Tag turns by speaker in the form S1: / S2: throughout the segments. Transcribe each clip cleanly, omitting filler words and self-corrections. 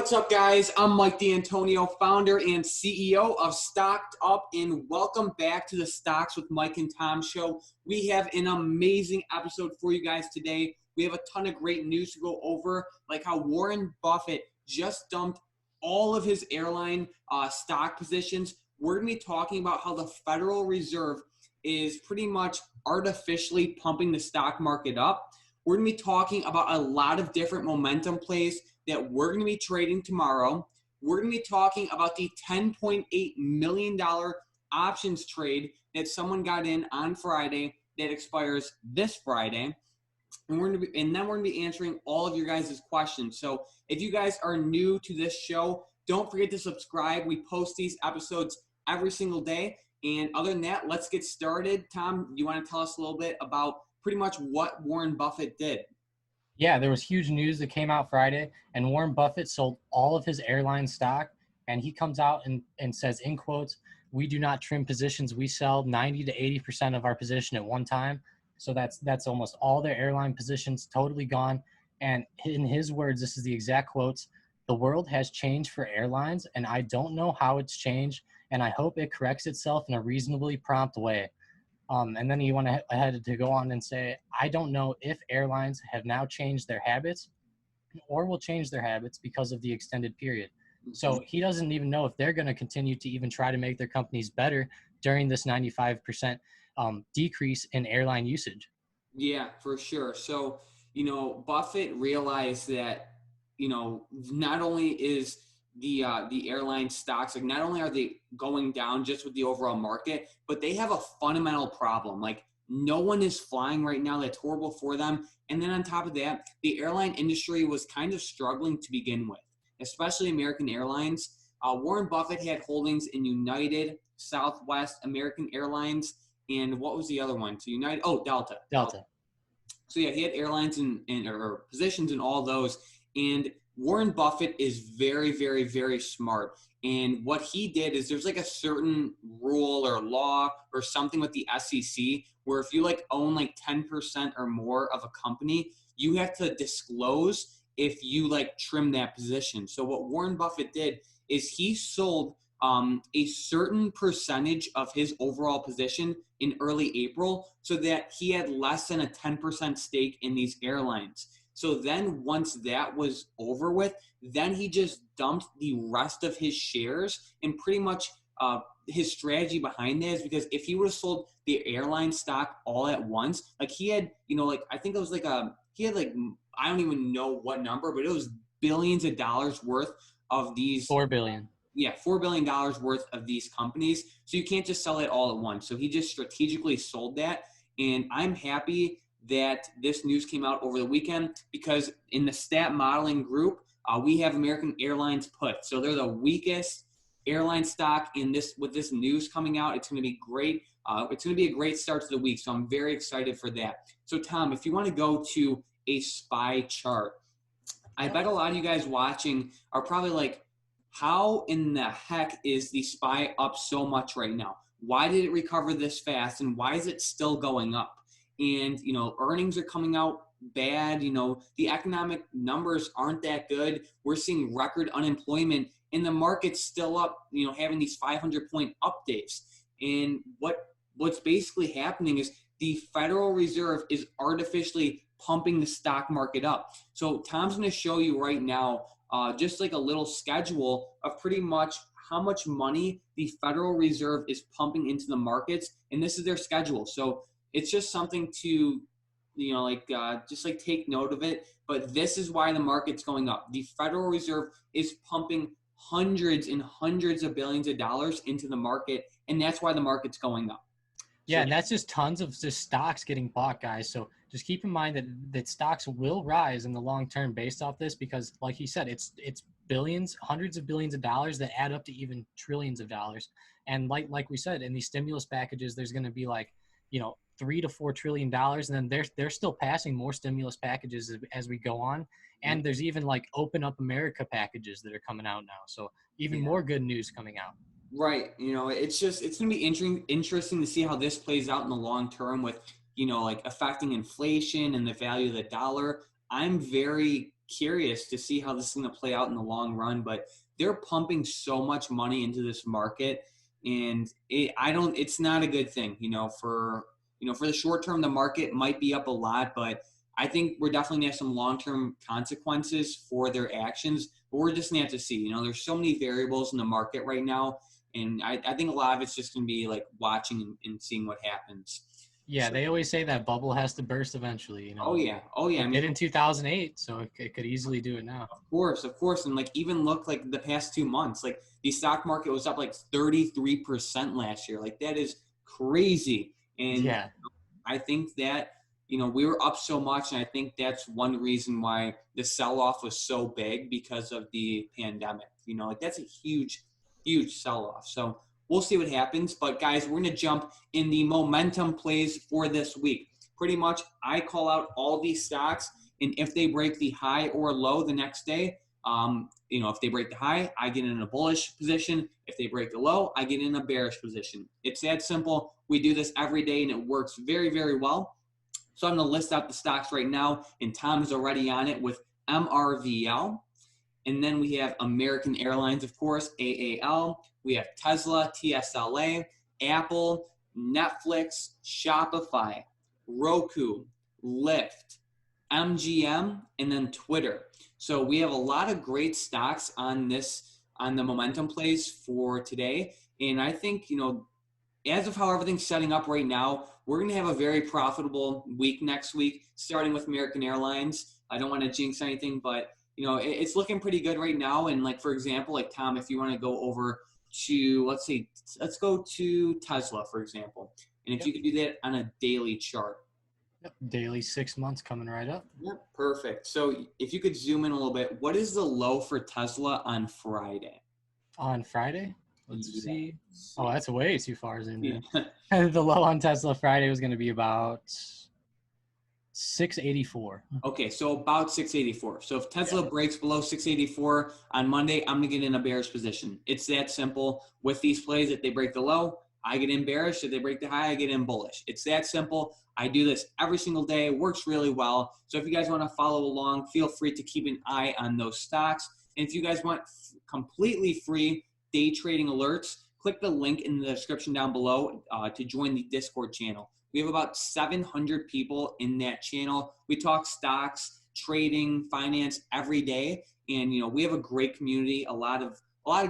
S1: What's up, guys? I'm Mike D'Antonio, founder and CEO of StockedUp, and welcome back to the Stocks with Mike and Tom show. We have an amazing episode for you guys today. We have a ton of great news to go over, like how Warren Buffett just dumped all of his airline stock positions. We're going to be talking about how the Federal Reserve is pretty much artificially pumping the stock market up. We're going to be talking about a lot of different momentum plays that we're going to be trading tomorrow. We're going to be talking about the $10.8 million options trade that someone got in on Friday that expires this Friday. And then we're going to be answering all of your guys' questions. So if you guys are new to this show, don't forget to subscribe. We post these episodes every single day. And other than that, let's get started. Tom, you want to tell us a little bit about pretty much what Warren Buffett did?
S2: Yeah, there was huge news that came out Friday, and Warren Buffett sold all of his airline stock, and he comes out and says, in quotes, "We do not trim positions. We sell 90 to 80% of our position at one time." So that's almost all their airline positions totally gone. And in his words, this is the exact quotes: "The world has changed for airlines, and I don't know how it's changed, and I hope it corrects itself in a reasonably prompt way." And then he went ahead to go on and say, "I don't know if airlines have now changed their habits or will change their habits because of the extended period." So he doesn't even know if they're going to continue to even try to make their companies better during this 95% decrease in airline usage.
S1: Yeah, for sure. So, Buffett realized that, not only is the airline stocks, like, not only are they going down just with the overall market, but they have a fundamental problem. Like, no one is flying right now. That's horrible for them. And then on top of that, the airline industry was kind of struggling to begin with, especially American Airlines. Warren Buffett had holdings in United, Southwest, American Airlines, and what was the other one? So United, Delta. So yeah, he had airlines or positions in all those. And Warren Buffett is very, very, very smart. And what he did is there's like a certain rule or law or something with the SEC where if you own 10% or more of a company, you have to disclose if you trim that position. So what Warren Buffett did is he sold a certain percentage of his overall position in early April so that he had less than a 10% stake in these airlines. So then once that was over with, then he just dumped the rest of his shares, and pretty much his strategy behind that is because if he would have sold the airline stock all at once, he had, I think it was he had I don't even know what number, but it was billions of dollars worth of these.
S2: 4 billion.
S1: Yeah, $4 billion worth of these companies. So you can't just sell it all at once. So he just strategically sold that. And I'm happy that this news came out over the weekend because in the stat modeling group, we have American Airlines put. So they're the weakest airline stock in this. With this news coming out, it's going to be great. It's going to be a great start to the week. So I'm very excited for that. So Tom, if you want to go to a SPY chart, I bet a lot of you guys watching are probably how in the heck is the SPY up so much right now? Why did it recover this fast? And why is it still going up? And, earnings are coming out bad. The economic numbers aren't that good. We're seeing record unemployment and the market's still up, having these 500-point up days. And what's basically happening is the Federal Reserve is artificially pumping the stock market up. So Tom's going to show you right now just a little schedule of pretty much how much money the Federal Reserve is pumping into the markets. And this is their schedule. So it's just something to, take note of it. But this is why the market's going up. The Federal Reserve is pumping hundreds and hundreds of billions of dollars into the market, and that's why the market's going up.
S2: Yeah, and that's just tons of just stocks getting bought, guys. So just keep in mind that stocks will rise in the long term based off this because, like he said, it's billions, hundreds of billions of dollars that add up to even trillions of dollars. And like we said, in these stimulus packages, there's going to be $3 to $4 trillion, and then they're still passing more stimulus packages as we go on. And there's even Open Up America packages that are coming out now. So even more good news coming out.
S1: Right. It's going to be interesting to see how this plays out in the long term with, affecting inflation and the value of the dollar. I'm very curious to see how this is going to play out in the long run. But they're pumping so much money into this market, and it's not a good thing, for the short term. The market might be up a lot, but I think we're definitely going to have some long-term consequences for their actions, but we're just going to have to see. There's so many variables in the market right now, and I think a lot of it's just going to be like watching and seeing what happens.
S2: Yeah,
S1: So,
S2: they always say that bubble has to burst eventually.
S1: oh yeah.
S2: It did in 2008, so it could easily do it now.
S1: Of course. And like even look like the past 2 months, like the stock market was up like 33% last year. Like that is crazy. And
S2: Yeah.
S1: I think that, we were up so much. And I think that's one reason why the sell-off was so big because of the pandemic. Like that's a huge, huge sell-off. So we'll see what happens. But guys, we're going to jump in the momentum plays for this week. Pretty much I call out all these stocks, and if they break the high or low the next day, if they break the high, I get in a bullish position. If they break the low, I get in a bearish position. It's that simple. We do this every day, and it works very, very well. So I'm going to list out the stocks right now, and Tom is already on it with MRVL. And then we have American Airlines, of course, AAL. We have Tesla, TSLA, Apple, Netflix, Shopify, Roku, Lyft, MGM, and then Twitter. So we have a lot of great stocks on the momentum plays for today. And I think, as of how everything's setting up right now, we're going to have a very profitable week next week, starting with American Airlines. I don't want to jinx anything, but it's looking pretty good right now. And like, for example, like Tom, if you want to go over to, let's go to Tesla, for example. And if you could do that on a daily chart.
S2: Yep. Daily 6 months coming right up.
S1: Yep. Perfect. So if you could zoom in a little bit, what is the low for Tesla on Friday?
S2: On Friday? Let's see. Oh, that's way too far zoomed in.
S1: Yeah.
S2: The low on Tesla Friday was going to be about 684.
S1: Okay, so about 684. So if Tesla breaks below 684 on Monday, I'm going to get in a bearish position. It's that simple with these plays. If they break the low, I get in bearish. If they break the high, I get in bullish. It's that simple. I do this every single day. It works really well. So if you guys want to follow along, feel free to keep an eye on those stocks. And if you guys want completely free day trading alerts, click the link in the description down below to join the Discord channel. We have about 700 people in that channel. We talk stocks, trading, finance every day. And, we have a great community, a lot of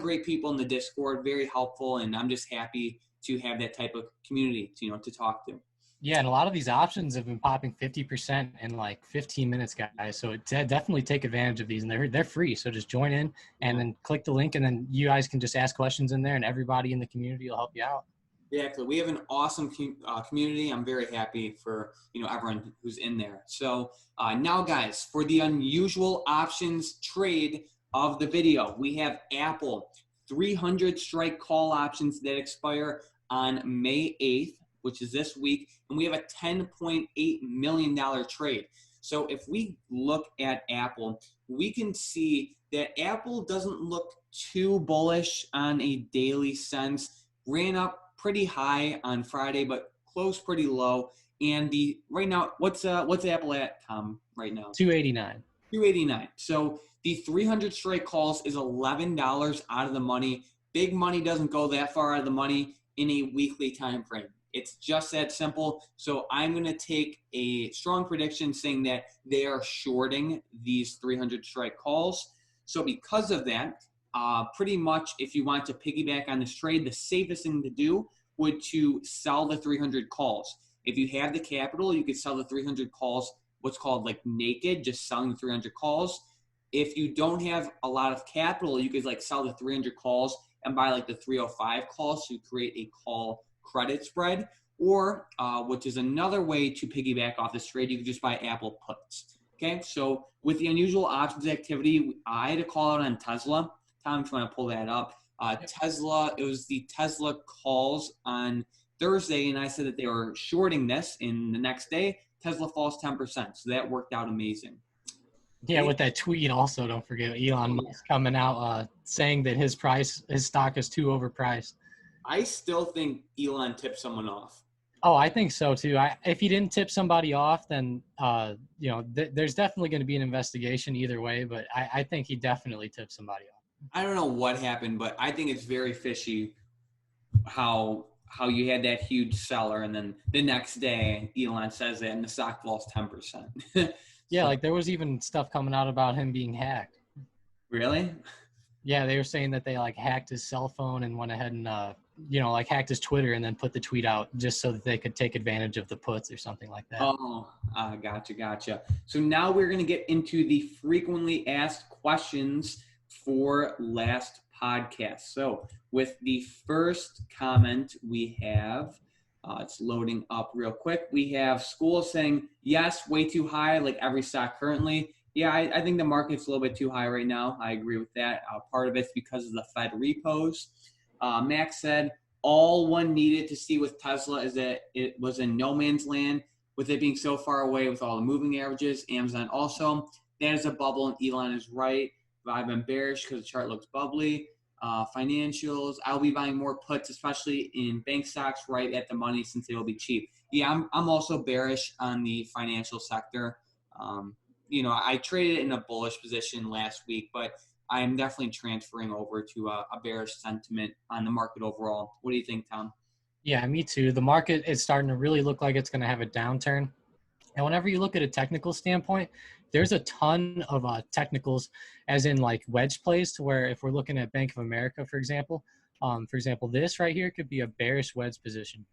S1: great people in the Discord, very helpful. And I'm just happy to have that type of community, to talk to.
S2: Yeah, and a lot of these options have been popping 50% in like 15 minutes, guys. So definitely take advantage of these, and they're free. So just join in and then click the link, and then you guys can just ask questions in there, and everybody in the community will help you out.
S1: Exactly. We have an awesome community. I'm very happy for everyone who's in there. So now, guys, for the unusual options trade of the video, we have Apple 300 strike call options that expire on May 8th, which is this week, and we have a $10.8 million trade. So if we look at Apple, we can see that Apple doesn't look too bullish on a daily sense. Ran up pretty high on Friday, but closed pretty low. And right now, what's Apple at, Tom, right now?
S2: 289.
S1: 289. So the 300 strike calls is $11 out of the money. Big money doesn't go that far out of the money in a weekly time frame. It's just that simple. So I'm going to take a strong prediction saying that they are shorting these 300 strike calls. So because of that, pretty much if you want to piggyback on this trade, the safest thing to do would to sell the 300 calls. If you have the capital, you could sell the 300 calls, what's called like naked, just selling the 300 calls. If you don't have a lot of capital, you could like sell the 300 calls and buy like the 305 calls to create a call credit spread, or which is another way to piggyback off this trade, you can just buy Apple puts. Okay, so with the unusual options activity, I had to call out on Tesla. Tom, if you want to pull that up. Tesla, it was the Tesla calls on Thursday, and I said that they were shorting this, and the next day, Tesla falls 10%. So that worked out amazing.
S2: Yeah, with that tweet also, don't forget Elon Musk coming out saying that his stock is too overpriced.
S1: I still think Elon tipped someone off.
S2: Oh, I think so too. If he didn't tip somebody off, then there's definitely going to be an investigation either way. But I think he definitely tipped somebody off.
S1: I don't know what happened, but I think it's very fishy how you had that huge seller and then the next day Elon says that and the stock falls 10%.
S2: Yeah,
S1: So
S2: like there was even stuff coming out about him being hacked.
S1: really?
S2: Yeah, they were saying that they like hacked his cell phone and went ahead and like hacked his Twitter and then put the tweet out just so that they could take advantage of the puts or something like that.
S1: Oh, gotcha. So now we're going to get into the frequently asked questions for last podcast. So with the first comment we have, it's loading up real quick. We have School saying, yes, way too high, like every stock currently. Yeah, I think the market's a little bit too high right now. I agree with that. Part of it's because of the Fed repos. Max said, all one needed to see with Tesla is that it was in no man's land with it being so far away with all the moving averages. Amazon also, that is a bubble, and Elon is right. But I've been bearish because the chart looks bubbly. Financials, I'll be buying more puts, especially in bank stocks right at the money since they will be cheap. Yeah, I'm also bearish on the financial sector. I traded in a bullish position last week, but I am definitely transferring over to a bearish sentiment on the market overall. What do you think, Tom?
S2: Yeah, me too. The market is starting to really look like it's going to have a downturn. And whenever you look at a technical standpoint, there's a ton of technicals, as in like wedge plays, to where if we're looking at Bank of America, for example, this right here could be a bearish wedge position.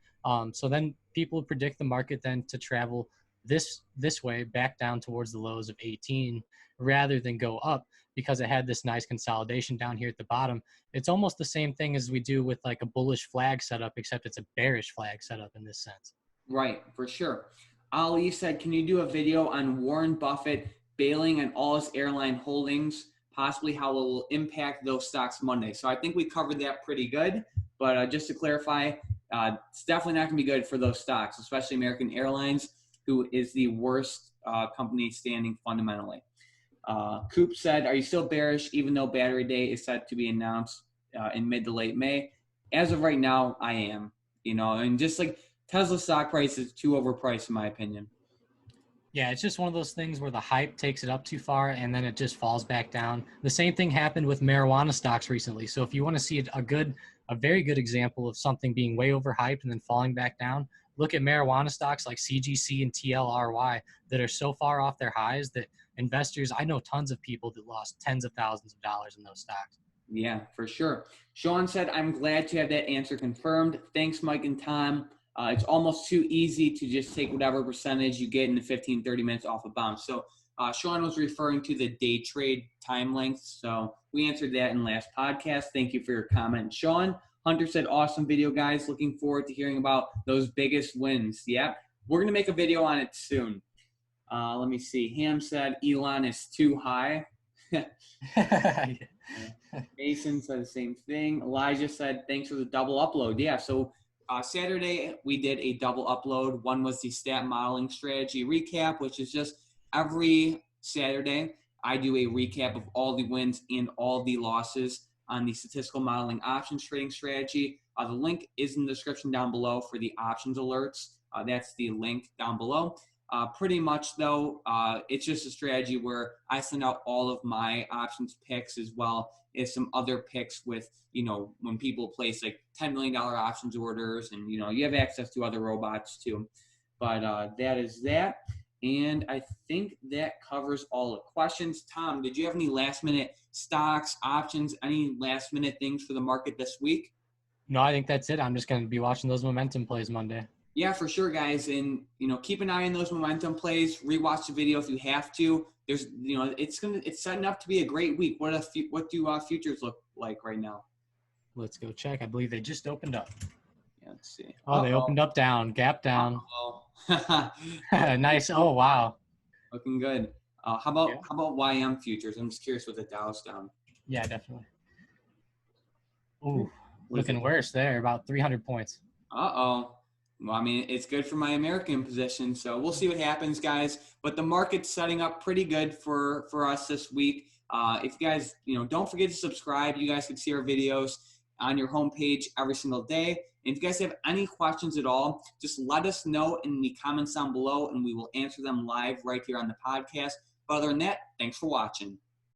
S2: So then people predict the market then to travel this way back down towards the lows of 18 rather than go up because it had this nice consolidation down here at the bottom. It's almost the same thing as we do with like a bullish flag setup, except it's a bearish flag setup in this sense.
S1: Right, for sure. Ali said, can you do a video on Warren Buffett bailing on all his airline holdings, possibly how it will impact those stocks Monday? So I think we covered that pretty good. But just to clarify, it's definitely not going to be good for those stocks, especially American Airlines, who is the worst company standing fundamentally. Coop said, are you still bearish even though Battery Day is set to be announced in mid to late May? As of right now, I am. And just like Tesla stock price is too overpriced in my opinion.
S2: Yeah, it's just one of those things where the hype takes it up too far and then it just falls back down. The same thing happened with marijuana stocks recently. So if you want to see a very good example of something being way overhyped and then falling back down, look at marijuana stocks like CGC and TLRY that are so far off their highs that investors, I know tons of people that lost tens of thousands of dollars in those stocks.
S1: Yeah, for sure. Sean said, I'm glad to have that answer confirmed. Thanks, Mike and Tom. It's almost too easy to just take whatever percentage you get in the 15, 30 minutes off a bounce. So Sean was referring to the day trade time length. So we answered that in last podcast. Thank you for your comment, Sean. Hunter said, awesome video, guys. Looking forward to hearing about those biggest wins. Yep. We're going to make a video on it soon. Let me see. Ham said, Elon is too high. Mason said the same thing. Elijah said, thanks for the double upload. Yeah, so Saturday we did a double upload. One was the stat modeling strategy recap, which is just every Saturday I do a recap of all the wins and all the losses on the statistical modeling options trading strategy. The link is in the description down below for the options alerts. That's the link down below. Pretty much, though, it's just a strategy where I send out all of my options picks as well as some other picks with, when people place like $10 million options orders and, you have access to other robots too. But that is that. And I think that covers all the questions. Tom, did you have any last minute stocks, options, any last minute things for the market this week?
S2: No, I think that's it. I'm just going to be watching those momentum plays Monday.
S1: Yeah, for sure, guys. And, keep an eye on those momentum plays. Rewatch the video if you have to. There's, it's setting up to be a great week. What do futures look like right now?
S2: Let's go check. I believe they just opened up.
S1: Yeah, let's see.
S2: Oh, they opened up down, gap down. Nice. Oh, wow.
S1: Looking good. How about YM futures? I'm just curious what the Dow's down.
S2: Yeah, definitely. Ooh, looking worse there, about 300 points.
S1: Uh-oh. Well, I mean, it's good for my American position, so we'll see what happens, guys. But the market's setting up pretty good for us this week. If you guys, don't forget to subscribe. You guys can see our videos. on your homepage every single day. And if you guys have any questions at all, just let us know in the comments down below, and we will answer them live right here on the podcast. But other than that, thanks for watching.